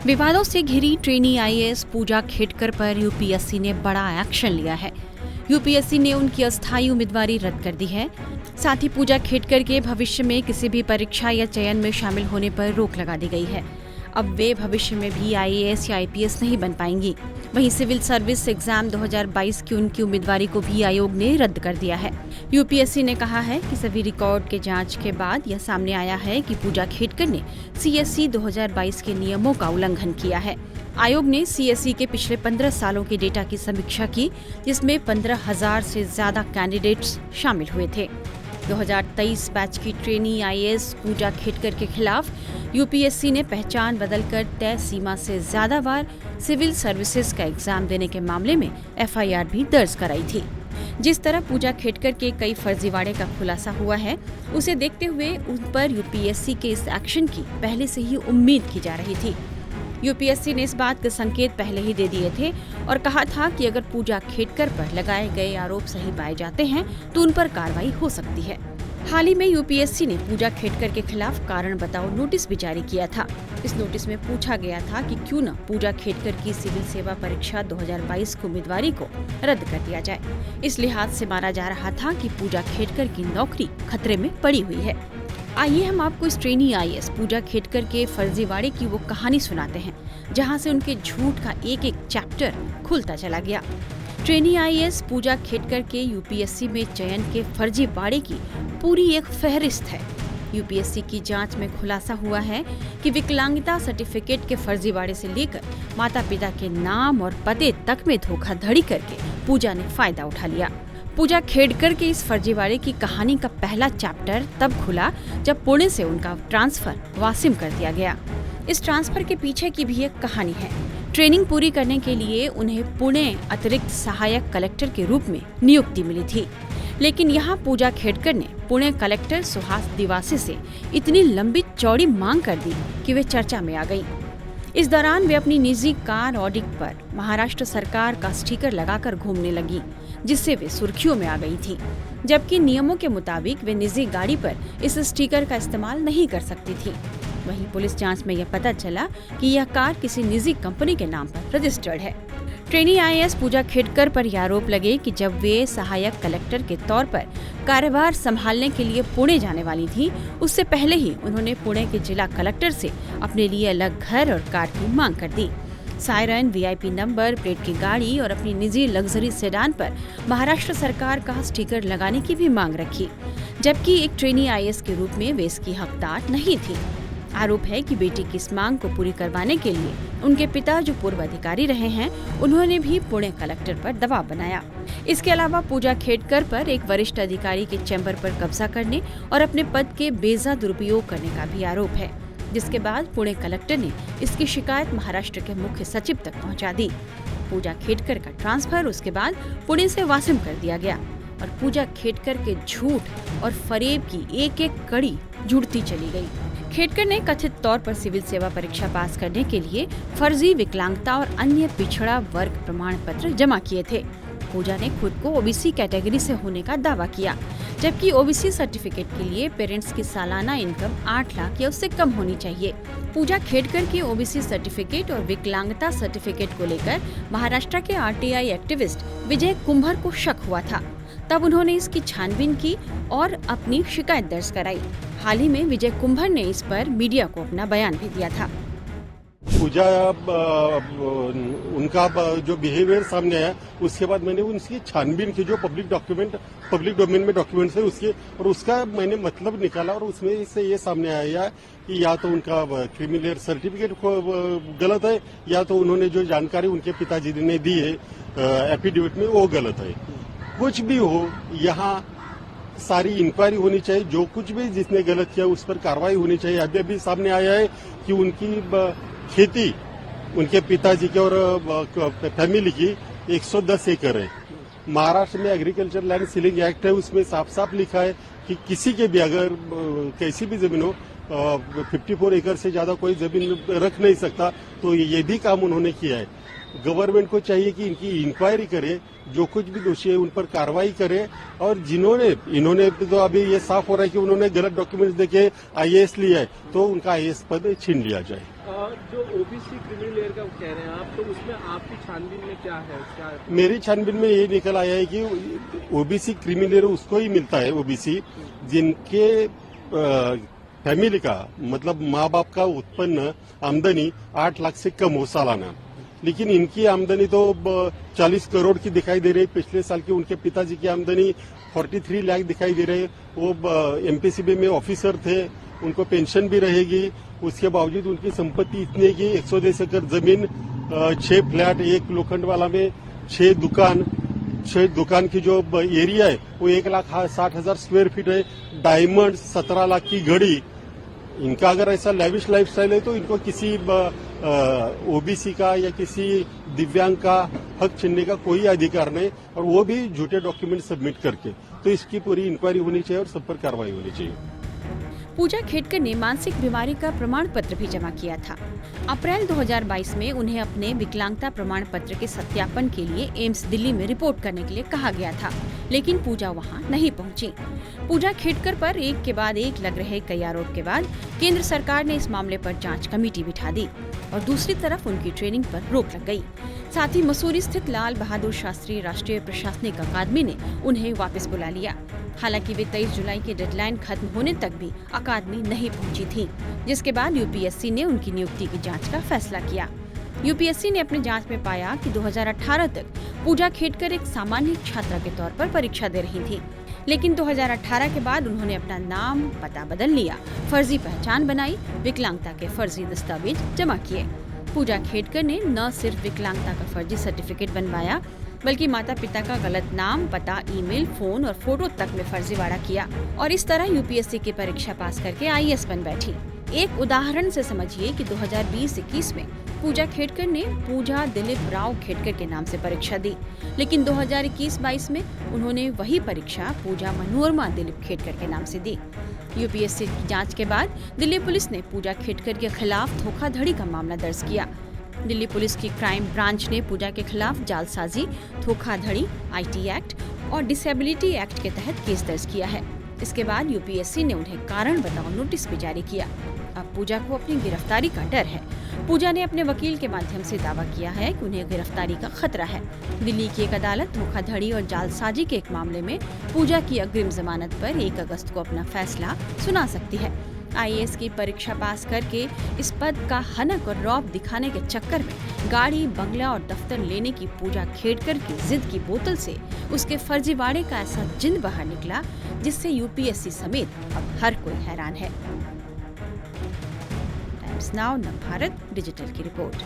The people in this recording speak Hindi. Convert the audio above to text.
विवादों से घिरी ट्रेनी आईएएस पूजा खेडकर पर यूपीएससी ने बड़ा एक्शन लिया है। यूपीएससी ने उनकी अस्थायी उम्मीदवारी रद्द कर दी है। साथ ही पूजा खेडकर के भविष्य में किसी भी परीक्षा या चयन में शामिल होने पर रोक लगा दी गई है। अब वे भविष्य में भी आईएएस या आईपीएस नहीं बन पाएंगी। वहीं सिविल सर्विस एग्जाम 2022 की उनकी उम्मीदवारी को भी आयोग ने रद्द कर दिया है। यूपीएससी ने कहा है कि सभी रिकॉर्ड के जांच के बाद यह सामने आया है कि पूजा खेडकर ने सीएसई 2022 के नियमों का उल्लंघन किया है। आयोग ने सीएसई के पिछले 15 सालों के डेटा की समीक्षा की, जिसमें 15,000 से ज्यादा कैंडिडेट्स शामिल हुए थे। 2023 बैच की ट्रेनी आईएएस पूजा खेडकर के खिलाफ यूपीएससी ने पहचान बदलकर तय सीमा से ज्यादा बार सिविल सर्विसेज का एग्जाम देने के मामले में एफआईआर भी दर्ज कराई थी। जिस तरह पूजा खेडकर के कई फर्जीवाड़े का खुलासा हुआ है, उसे देखते हुए उन पर यूपीएससी के इस एक्शन की पहले से ही उम्मीद की जा रही थी। यूपीएससी ने इस बात के संकेत पहले ही दे दिए थे और कहा था कि अगर पूजा खेडकर पर लगाए गए आरोप सही पाए जाते हैं तो उन पर कार्रवाई हो सकती है। हाल ही में यूपीएससी ने पूजा खेडकर के खिलाफ कारण बताओ नोटिस भी जारी किया था। इस नोटिस में पूछा गया था कि क्यों न पूजा खेडकर की सिविल सेवा परीक्षा 2022 की उम्मीदवारी को रद्द कर दिया जाए। इस लिहाज से माना जा रहा था कि पूजा खेडकर की नौकरी खतरे में पड़ी हुई है। आइए हम आपको इस ट्रेनी आईएएस पूजा खेडकर के फर्जीवाड़े की वो कहानी सुनाते हैं, जहां से उनके झूठ का एक एक चैप्टर खुलता चला गया। ट्रेनी आईएएस पूजा खेडकर के यूपीएससी में चयन के फर्जीवाड़े की पूरी एक फहरिस्त है। यूपीएससी की जांच में खुलासा हुआ है कि विकलांगता सर्टिफिकेट के फर्जीवाड़े से लेकर माता पिता के नाम और पते तक में धोखाधड़ी करके पूजा ने फायदा उठा लिया। पूजा खेडकर के इस फर्जीवाड़े की कहानी का पहला चैप्टर तब खुला जब पुणे से उनका ट्रांसफर वासिम कर दिया गया। इस ट्रांसफर के पीछे की भी एक कहानी है। ट्रेनिंग पूरी करने के लिए उन्हें पुणे अतिरिक्त सहायक कलेक्टर के रूप में नियुक्ति मिली थी, लेकिन यहाँ पूजा खेडकर ने पुणे कलेक्टर सुहास दिवासी से इतनी लंबी चौड़ी मांग कर दी कि वे चर्चा में आ गईं। इस दौरान वे अपनी निजी कार ऑडी पर महाराष्ट्र सरकार का स्टिकर लगाकर घूमने लगी, जिससे वे सुर्खियों में आ गई थी, जबकि नियमों के मुताबिक वे निजी गाड़ी पर इस स्टिकर का इस्तेमाल नहीं कर सकती थी। वहीं पुलिस जांच में यह पता चला कि यह कार किसी निजी कंपनी के नाम पर रजिस्टर्ड है। ट्रेनी आईएएस पूजा खेडकर पर यह आरोप लगे कि जब वे सहायक कलेक्टर के तौर पर कार्यभार संभालने के लिए पुणे जाने वाली थी, उससे पहले ही उन्होंने पुणे के जिला कलेक्टर से अपने लिए अलग घर और कार की मांग कर दी। सायरन, वीआईपी नंबर प्लेट की गाड़ी और अपनी निजी लग्जरी सेडान पर महाराष्ट्र सरकार का स्टिकर लगाने की भी मांग रखी, जबकि एक ट्रेनी आईएएस के रूप में वे इसकी हकदार नहीं थी। आरोप है कि बेटी की इस मांग को पूरी करवाने के लिए उनके पिता, जो पूर्व अधिकारी रहे हैं, उन्होंने भी पुणे कलेक्टर पर दबाव बनाया। इसके अलावा पूजा खेडकर पर एक वरिष्ठ अधिकारी के चैम्बर पर कब्जा करने और अपने पद के बेजा दुरुपयोग करने का भी आरोप है, जिसके बाद पुणे कलेक्टर ने इसकी शिकायत महाराष्ट्र के मुख्य सचिव तक पहुंचा दी। पूजा खेडकर का ट्रांसफर उसके बाद पुणे से वासिम कर दिया गया और पूजा खेडकर के झूठ और फरेब की एक एक कड़ी जुड़ती चली गई। खेडकर ने कथित तौर पर सिविल सेवा परीक्षा पास करने के लिए फर्जी विकलांगता और अन्य पिछड़ा वर्ग प्रमाण पत्र जमा किए थे। पूजा ने खुद को ओबीसी कैटेगरी से होने का दावा किया, जबकि ओबीसी सर्टिफिकेट के लिए पेरेंट्स की सालाना इनकम 8 लाख या उससे कम होनी चाहिए। पूजा खेडकर के ओबीसी सर्टिफिकेट और विकलांगता सर्टिफिकेट को लेकर महाराष्ट्र के आरटीआई एक्टिविस्ट विजय कुंभर को शक हुआ था। तब उन्होंने इसकी छानबीन की और अपनी शिकायत दर्ज कराई। हाल ही में विजय कुंभर ने इस पर मीडिया को अपना बयान भी दिया था। पूजा उनका जो बिहेवियर सामने आया, उसके बाद मैंने उनकी छानबीन की, जो पब्लिक डोमेन में डॉक्यूमेंट्स है उसके, और उसका मैंने मतलब निकाला और उसमें से ये सामने आया कि या तो उनका क्रिमिनल सर्टिफिकेट गलत है, या तो उन्होंने जो जानकारी उनके पिताजी ने दी है एफिडेविट में वो गलत है। कुछ भी हो, यहाँ सारी इंक्वायरी होनी चाहिए। जो कुछ भी जिसने गलत किया उस पर कार्रवाई होनी चाहिए। अभी सामने आया है कि उनकी खेती उनके पिताजी के और फैमिली की 110 एकड़ है। महाराष्ट्र में एग्रीकल्चर लैंड सीलिंग एक्ट है, उसमें साफ साफ लिखा है कि किसी के भी अगर कैसी भी जमीन हो 54 एकड़ से ज्यादा कोई जमीन रख नहीं सकता। तो ये भी काम उन्होंने किया है। गवर्नमेंट को चाहिए कि इनकी इंक्वायरी करे, जो कुछ भी दोषी है उन पर कार्रवाई करे, और इन्होंने तो अभी ये साफ हो रहा है कि उन्होंने गलत डॉक्यूमेंट्स देके आईएएस लिया है, तो उनका आईएएस पद छीन लिया जाए। जो ओबीसी क्रिमिनल लेयर का कह रहे हैं आप, तो उसमें आपकी छानबीन में क्या है? क्या मेरी छानबीन में ये निकल आया है कि ओबीसी क्रिमिनल उसको ही मिलता है, ओबीसी जिनके फैमिली का मतलब माँ बाप का उत्पन्न आमदनी 8 लाख से कम हो सालाना, लेकिन इनकी आमदनी तो 40 करोड़ की दिखाई दे रही। पिछले साल की उनके पिताजी की आमदनी 43 लाख दिखाई दे रही। वो एमपीसीबी में ऑफिसर थे, उनको पेंशन भी रहेगी। उसके बावजूद उनकी संपत्ति इतनी है कि 110 एकड़ जमीन, 6 फ्लैट, 1 लोखंड वाला में 6 दुकान की जो एरिया है वो 1,60,000 स्क्वायर फीट है। डायमंड 17 लाख की घड़ी। इनका अगर ऐसा लैविश लाइफस्टाइल है तो इनको किसी ओबीसी का या किसी दिव्यांग का हक छीनने का कोई अधिकार नहीं, और वो भी झूठे डॉक्यूमेंट सबमिट करके। तो इसकी पूरी इंक्वायरी होनी चाहिए और सब पर कार्रवाई होनी चाहिए। पूजा खेडकर ने मानसिक बीमारी का प्रमाण पत्र भी जमा किया था। अप्रैल 2022 में उन्हें अपने विकलांगता प्रमाण पत्र के सत्यापन के लिए एम्स दिल्ली में रिपोर्ट करने के लिए कहा गया था, लेकिन पूजा वहां नहीं पहुंची। पूजा खेडकर पर एक के बाद एक लग रहे कई आरोप के बाद केंद्र सरकार ने इस मामले पर जांच कमेटी बिठा दी और दूसरी तरफ उनकी ट्रेनिंग पर रोक लग गई। साथ ही मसूरी स्थित लाल बहादुर शास्त्री राष्ट्रीय प्रशासनिक अकादमी ने उन्हें वापस बुला लिया। हालांकि वे 23 जुलाई की डेडलाइन खत्म होने तक भी अकादमी नहीं पहुंची थी, जिसके बाद यूपीएससी ने उनकी नियुक्ति की जांच का फैसला किया। यूपीएससी ने अपनी जांच में पाया कि 2018 तक पूजा खेडकर एक सामान्य छात्रा के तौर पर परीक्षा दे रही थी, लेकिन 2018 के बाद उन्होंने अपना नाम पता बदल लिया, फर्जी पहचान बनाई, विकलांगता के फर्जी दस्तावेज जमा किए। पूजा खेडकर ने न सिर्फ विकलांगता का फर्जी सर्टिफिकेट बनवाया, बल्कि माता पिता का गलत नाम, पता, ईमेल, फोन और फोटो तक में फर्जीवाड़ा किया और इस तरह यूपीएससी की परीक्षा पास करके आईएएस बन बैठी। एक उदाहरण से समझिए कि 2020-21 में पूजा खेडकर ने पूजा दिलीप राव खेडकर के नाम से परीक्षा दी, लेकिन 2021-22 में उन्होंने वही परीक्षा पूजा मनोरमा दिलीप खेडकर के नाम से दी। यूपीएससी की जांच के बाद दिल्ली पुलिस ने पूजा खेडकर के खिलाफ धोखाधड़ी का मामला दर्ज किया। दिल्ली पुलिस की क्राइम ब्रांच ने पूजा के खिलाफ जालसाजी, धोखाधड़ी, आईटी एक्ट और डिसेबिलिटी एक्ट के तहत केस दर्ज किया है। इसके बाद यूपीएससी ने उन्हें कारण बताओ नोटिस भी जारी किया। अब पूजा को अपनी गिरफ्तारी का डर है। पूजा ने अपने वकील के माध्यम से दावा किया है कि उन्हें गिरफ्तारी का खतरा है। दिल्ली की एक अदालत धोखाधड़ी और जालसाजी के एक मामले में पूजा की अग्रिम जमानत पर 1 अगस्त को अपना फैसला सुना सकती है। आईएएस की परीक्षा पास करके इस पद का हनक और रौब दिखाने के चक्कर में गाड़ी, बंगला और दफ्तर लेने की पूजा खेडकर की जिद की बोतल से उसके फर्जीवाड़े का ऐसा जिन बाहर निकला, जिससे यूपीएससी समेत अब हर कोई हैरान है। टाइम्स नाउ नवभारत डिजिटल की रिपोर्ट।